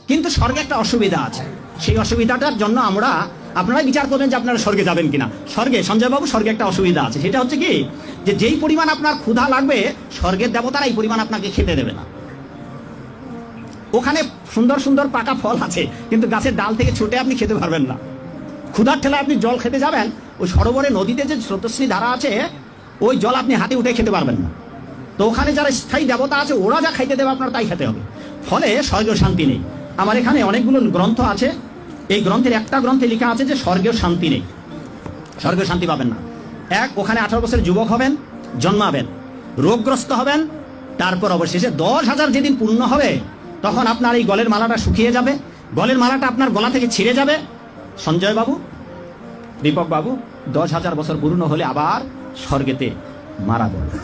কিন্তু স্বর্গে একটা অসুবিধা আছে, সেই অসুবিধাটার জন্য আপনারাই বিচার করবেন যে আপনারা স্বর্গে যাবেন কিনা। স্বর্গে, সঞ্জয় বাবু, স্বর্গে একটা অসুবিধা আছে, সেটা হচ্ছে কি, যে যেই পরিমাণ আপনার ক্ষুধা লাগবে স্বর্গের দেবতারা এই পরিমাণ আপনাকে খেতে দেবে না। ওখানে সুন্দর সুন্দর পাকা ফল আছে, কিন্তু গাছের ডাল থেকে ছুটে আপনি খেতে পারবেন না। ক্ষুধার ঠেলায় আপনি জল খেতে যাবেন, ওই সরোবরে নদীতে যে স্রোতস্বিনী ধারা আছে, ওই জল আপনি হাতে উঠে খেতে পারবেন না। তো ওখানে যারা স্থায়ী দেবতা আছে, ওরা যা খাইতে দেবে আপনার তাই খেতে হবে। ফলে স্বর্গীয় শান্তি নেই। আমার এখানে অনেকগুলো গ্রন্থ আছে, এই গ্রন্থের একটা গ্রন্থে লেখা আছে যে স্বর্গীয় শান্তি নেই, স্বর্গীয় শান্তি পাবেন না। ওখানে 18 বছরের যুবক হবেন, জন্মাবেন, রোগগ্রস্ত হবেন, তারপর অবশেষে 10,000 যেদিন পূর্ণ হবে তখন আপনার এই গলের মালাটা শুকিয়ে যাবে, গলের মালাটা আপনার গলা থেকে ছিঁড়ে যাবে। সঞ্জয় বাবু, দীপক বাবু, 10,000 বছর পূর্ণ হলে আবার স্বর্গেতে মারা যাবে।